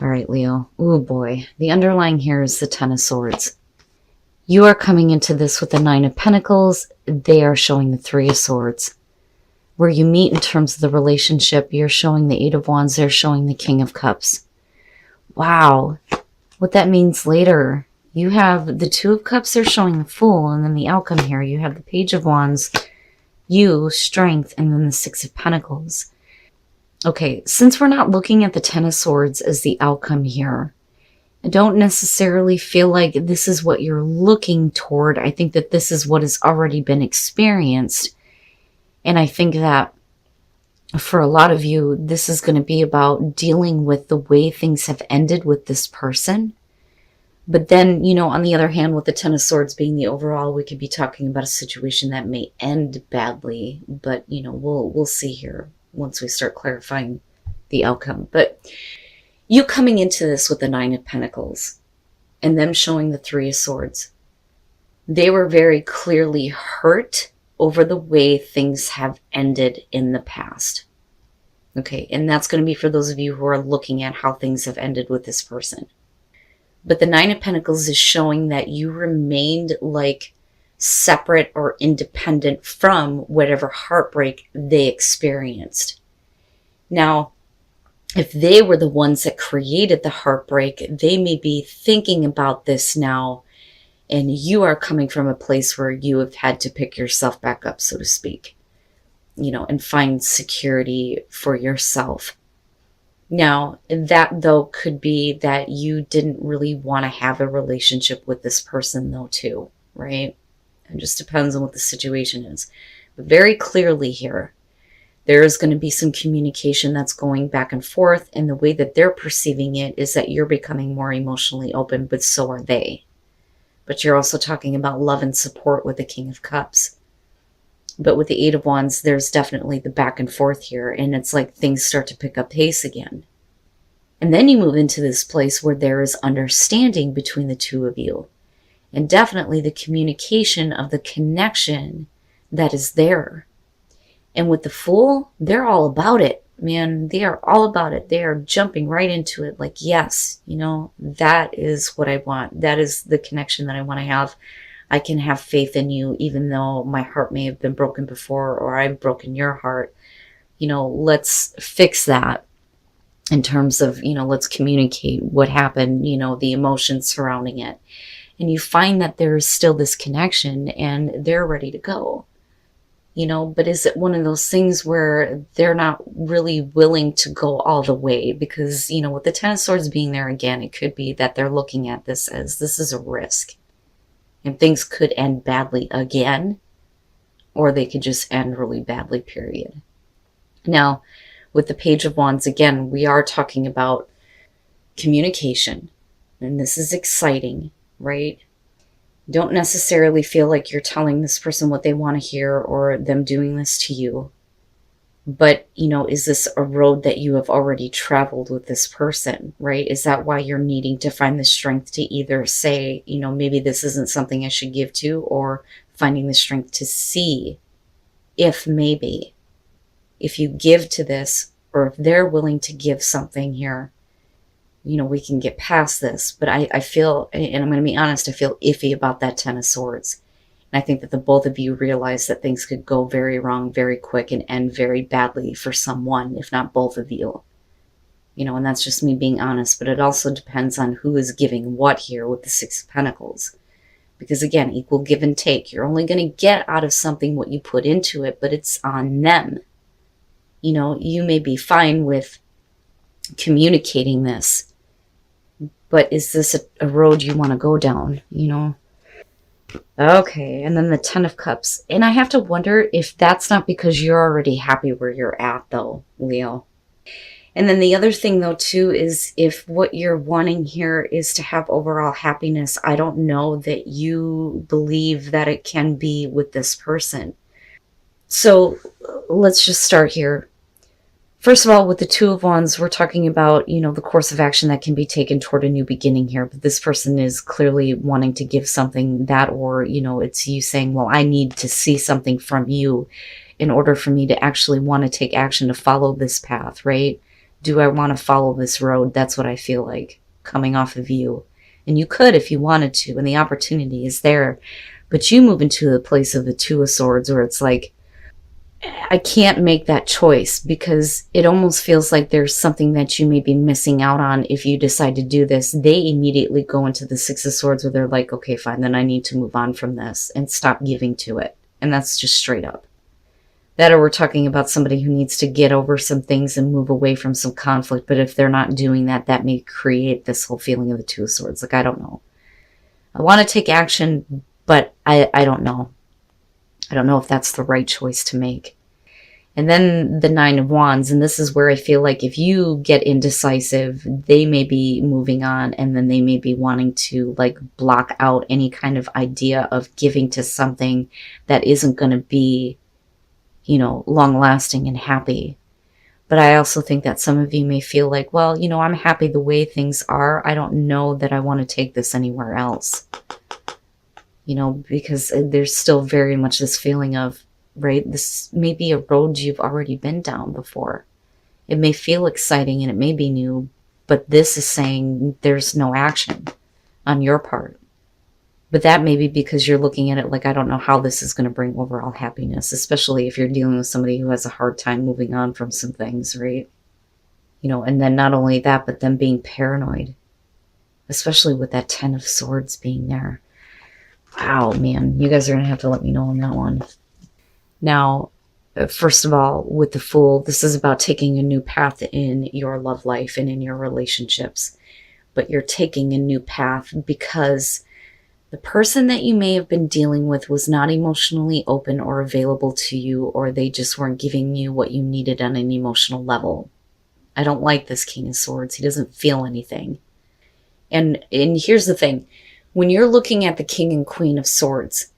All right, Leo. Oh boy. The underlying here is the Ten of Swords. You are coming into this with the Nine of Pentacles. They are showing the Three of Swords. Where you meet in terms of the relationship, you're showing the Eight of Wands. They're showing the King of Cups. Wow. What that means later. You have the Two of Cups. They're showing the Fool. And then the outcome here. You have the Page of Wands. You, Strength. And then the Six of Pentacles. Okay, since we're not looking at the Ten of Swords as the outcome here, I don't necessarily feel like this is what you're looking toward. I think that this is what has already been experienced. And I think that for a lot of you, this is going to be about dealing with the way things have ended with this person. But then, on the other hand, with the Ten of Swords being the overall, we could be talking about a situation that may end badly. But, we'll see here once we start clarifying the outcome. But you coming into this with the Nine of Pentacles and them showing the Three of Swords, they were very clearly hurt over the way things have ended in the past. Okay, and that's going to be for those of you who are looking at how things have ended with this person. But the Nine of Pentacles is showing that you remained like separate or independent from whatever heartbreak they experienced. Now, if they were the ones that created the heartbreak, they may be thinking about this now, and you are coming from a place where you have had to pick yourself back up, so to speak, and find security for yourself. Now, that though could be that you didn't really want to have a relationship with this person though too, right? It just depends on what the situation is. But very clearly here, there is going to be some communication that's going back and forth, and the way that they're perceiving it is that you're becoming more emotionally open, but so are they. But you're also talking about love and support with the King of Cups. But with the Eight of Wands, there's definitely the back and forth here, and it's like things start to pick up pace again. And then you move into this place where there is understanding between the two of you. And definitely the communication of the connection that is there. And with the Fool, they're all about it, man. They are all about it. They are jumping right into it. Like, yes, that is what I want. That is the connection that I want to have. I can have faith in you, even though my heart may have been broken before, or I've broken your heart. Let's fix that in terms of, let's communicate what happened, the emotions surrounding it. And you find that there is still this connection and they're ready to go. But is it one of those things where they're not really willing to go all the way? Because, with the Ten of Swords being there again, it could be that they're looking at this as this is a risk. And things could end badly again, or they could just end really badly, period. Now, with the Page of Wands, again, we are talking about communication. And this is exciting, right? Don't necessarily feel like you're telling this person what they want to hear or them doing this to you. But, is this a road that you have already traveled with this person, right? Is that why you're needing to find the strength to either say, maybe this isn't something I should give to, or finding the strength to see if maybe, if you give to this, or if they're willing to give something here, we can get past this. But I feel, and I'm going to be honest, I feel iffy about that Ten of Swords. And I think that the both of you realize that things could go very wrong very quick and end very badly for someone, if not both of you. And that's just me being honest. But it also depends on who is giving what here with the Six of Pentacles. Because again, equal give and take. You're only going to get out of something what you put into it, but it's on them. You may be fine with communicating this, but is this a road you want to go down, Okay, and then the Ten of Cups. And I have to wonder if that's not because you're already happy where you're at, though, Leo. And then the other thing, though, too, is if what you're wanting here is to have overall happiness, I don't know that you believe that it can be with this person. So let's just start here. First of all, with the Two of Wands, we're talking about, the course of action that can be taken toward a new beginning here. But this person is clearly wanting to give something that, or, it's you saying, well, I need to see something from you in order for me to actually want to take action to follow this path, right? Do I want to follow this road? That's what I feel like coming off of you. And you could if you wanted to, and the opportunity is there. But you move into the place of the Two of Swords where it's like, I can't make that choice, because it almost feels like there's something that you may be missing out on if you decide to do this. They immediately go into the Six of Swords where they're like, okay, fine, then I need to move on from this and stop giving to it. And that's just straight up. That, or we're talking about somebody who needs to get over some things and move away from some conflict. But if they're not doing that, that may create this whole feeling of the Two of Swords. Like, I don't know. I want to take action, but I don't know. I don't know if that's the right choice to make. And then the Nine of Wands. And this is where I feel like if you get indecisive, they may be moving on, and then they may be wanting to like block out any kind of idea of giving to something that isn't going to be, you know, long lasting and happy. But I also think that some of you may feel like, well, you know, I'm happy the way things are. I don't know that I want to take this anywhere else. You know, because there's still very much this feeling of, right, this may be a road you've already been down before. It may feel exciting and it may be new, but this is saying there's no action on your part. But that may be because you're looking at it like, I don't know how this is going to bring overall happiness, especially if you're dealing with somebody who has a hard time moving on from some things, right? You know, and then not only that, but them being paranoid, especially with that Ten of Swords being there. Wow, man, you guys are going to have to let me know on that one. Now, first of all, with the Fool, this is about taking a new path in your love life and in your relationships. But you're taking a new path because the person that you may have been dealing with was not emotionally open or available to you, or they just weren't giving you what you needed on an emotional level. I don't like this King of Swords. He doesn't feel anything. And here's the thing. When you're looking at the King and Queen of Swords,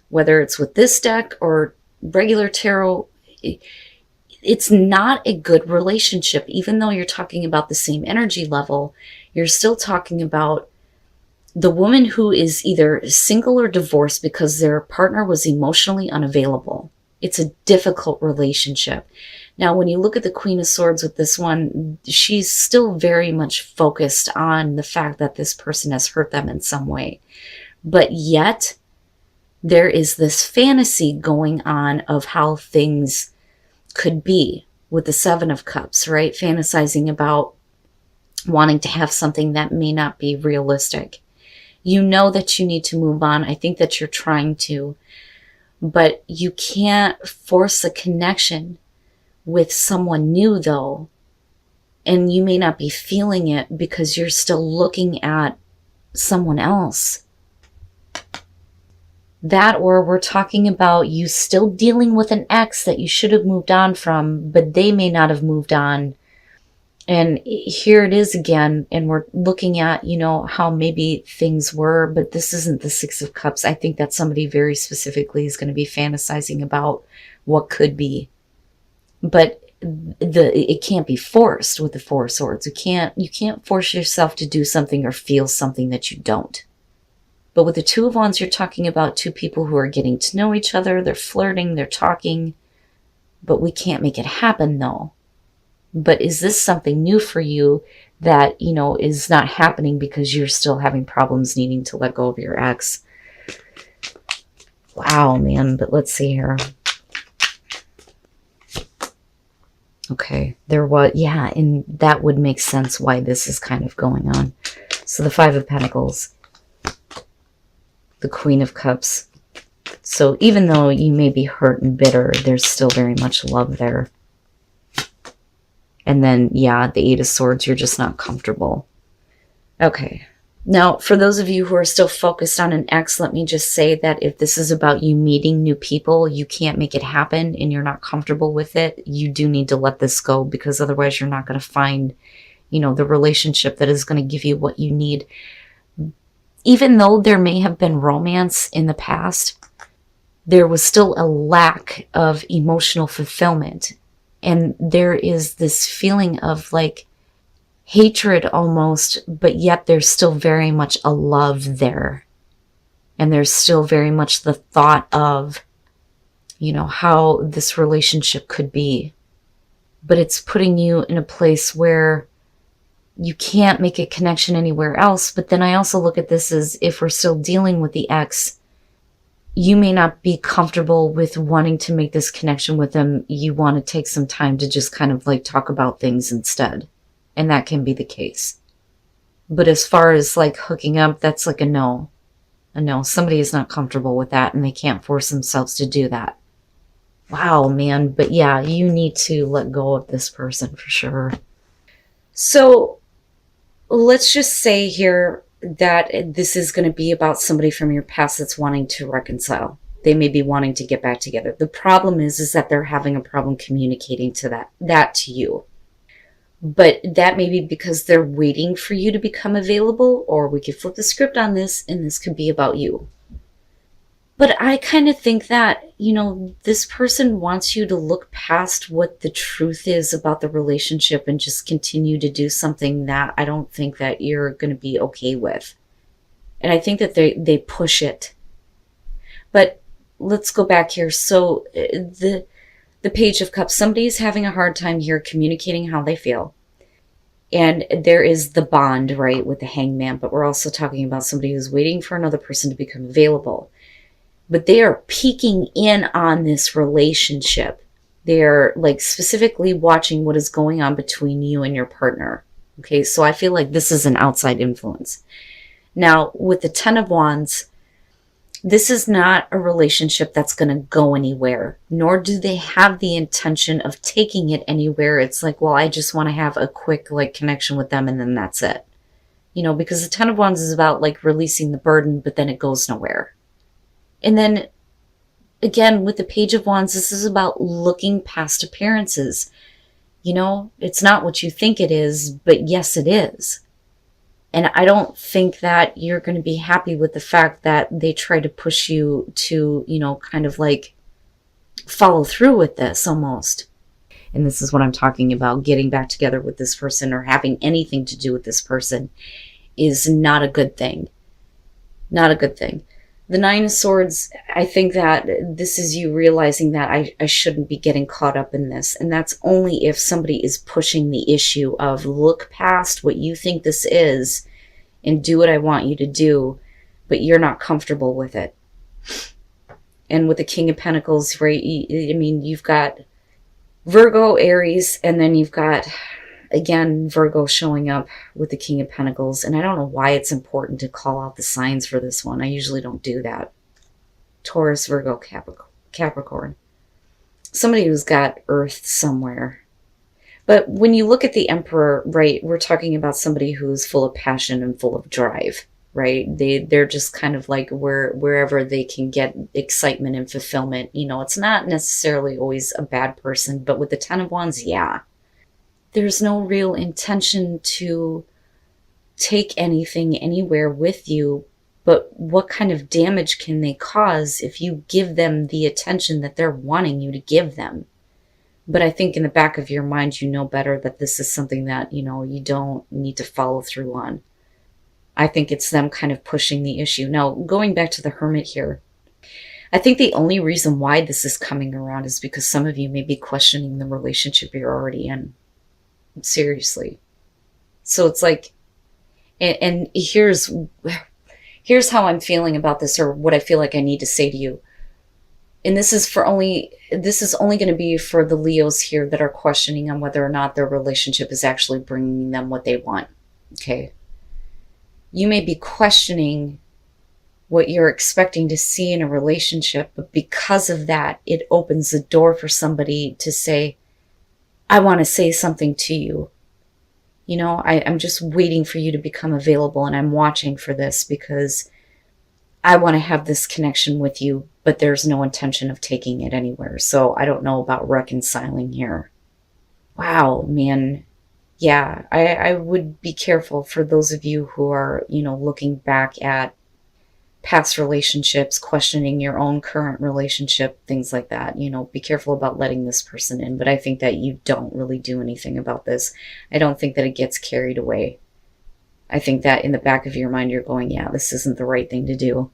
whether it's with this deck or regular tarot, it's not a good relationship. Even though you're talking about the same energy level, you're still talking about the woman who is either single or divorced because their partner was emotionally unavailable. It's a difficult relationship. Now, when you look at the Queen of Swords with this one, she's still very much focused on the fact that this person has hurt them in some way. But yet, there is this fantasy going on of how things could be with the Seven of Cups, right? Fantasizing about wanting to have something that may not be realistic. You know that you need to move on. I think that you're trying to, but you can't force a connection with someone new though. And you may not be feeling it because you're still looking at someone else. That, or we're talking about you still dealing with an ex that you should have moved on from, but they may not have moved on. And here it is again, and we're looking at, you know, how maybe things were, but this isn't the Six of Cups. I think that somebody very specifically is going to be fantasizing about what could be. But it can't be forced with the Four of Swords. You can't force yourself to do something or feel something that you don't. But with the Two of Wands, you're talking about two people who are getting to know each other. They're flirting, they're talking, but we can't make it happen though. But is this something new for you that, you know, is not happening because you're still having problems needing to let go of your ex? Wow, man. But let's see here. Okay, there was, yeah, and that would make sense why this is kind of going on. So the Five of Pentacles, the Queen of Cups. So even though you may be hurt and bitter, there's still very much love there. And then, yeah, the Eight of Swords, you're just not comfortable. Okay. Now, for those of you who are still focused on an ex, let me just say that if this is about you meeting new people, you can't make it happen and you're not comfortable with it, you do need to let this go, because otherwise you're not going to find, you know, the relationship that is going to give you what you need. Even though there may have been romance in the past, there was still a lack of emotional fulfillment. And there is this feeling of like hatred almost, but yet there's still very much a love there. And there's still very much the thought of, you know, how this relationship could be. but it's putting you in a place where you can't make a connection anywhere else. But then I also look at this as, if we're still dealing with the ex, you may not be comfortable with wanting to make this connection with them. You want to take some time to just kind of like talk about things instead. And that can be the case. But as far as like hooking up, that's like a no. A no. Somebody is not comfortable with that and they can't force themselves to do that. Wow, man. But yeah, you need to let go of this person for sure. So let's just say here that this is going to be about somebody from your past that's wanting to reconcile. They may be wanting to get back together. The problem is that they're having a problem communicating to that to you. But that may be because they're waiting for you to become available, or we could flip the script on this and this could be about you. But I kind of think that, this person wants you to look past what the truth is about the relationship and just continue to do something that I don't think that you're going to be okay with. And I think that they push it. But let's go back here. So the Page of Cups, somebody's having a hard time here communicating how they feel. And there is the bond, right, with the Hangman. But we're also talking about somebody who's waiting for another person to become available. But they are peeking in on this relationship. They're like specifically watching what is going on between you and your partner. Okay, so I feel like this is an outside influence. Now, with the Ten of Wands, this is not a relationship that's going to go anywhere, nor do they have the intention of taking it anywhere. It's like, well, I just want to have a quick like connection with them and then that's it. Because the Ten of Wands is about like releasing the burden, but then it goes nowhere. And then, again, with the Page of Wands, this is about looking past appearances. It's not what you think it is, but yes, it is. And I don't think that you're going to be happy with the fact that they try to push you to, kind of like follow through with this almost. And this is what I'm talking about. Getting back together with this person or having anything to do with this person is not a good thing. Not a good thing. The Nine of Swords, I think that this is you realizing that I shouldn't be getting caught up in this. And that's only if somebody is pushing the issue of look past what you think this is and do what I want you to do, but you're not comfortable with it. And with the King of Pentacles, right, you've got Virgo, Aries, and then you've got, again, Virgo showing up with the King of Pentacles. And I don't know why it's important to call out the signs for this one. I usually don't do that. Taurus, Virgo, Capricorn. Somebody who's got Earth somewhere. But when you look at the Emperor, right, we're talking about somebody who's full of passion and full of drive, right? They're just kind of like wherever they can get excitement and fulfillment. It's not necessarily always a bad person, but with the Ten of Wands, yeah. There's no real intention to take anything anywhere with you, but what kind of damage can they cause if you give them the attention that they're wanting you to give them? But I think in the back of your mind, you know better that this is something that, you don't need to follow through on. I think it's them kind of pushing the issue. Now, going back to the Hermit here, I think the only reason why this is coming around is because some of you may be questioning the relationship you're already in. Seriously. So it's like, and here's how I'm feeling about this, or what I feel like I need to say to you. And this is only going to be for the Leos here that are questioning on whether or not their relationship is actually bringing them what they want. Okay. You may be questioning what you're expecting to see in a relationship, but because of that, it opens the door for somebody to say, I want to say something to you. I'm just waiting for you to become available, and I'm watching for this because I want to have this connection with you, but there's no intention of taking it anywhere. So I don't know about reconciling here. Wow, man. Yeah, I would be careful for those of you who are, looking back at past relationships, questioning your own current relationship, things like that. Be careful about letting this person in. But I think that you don't really do anything about this. I don't think that it gets carried away. I think that in the back of your mind, you're going, yeah, this isn't the right thing to do.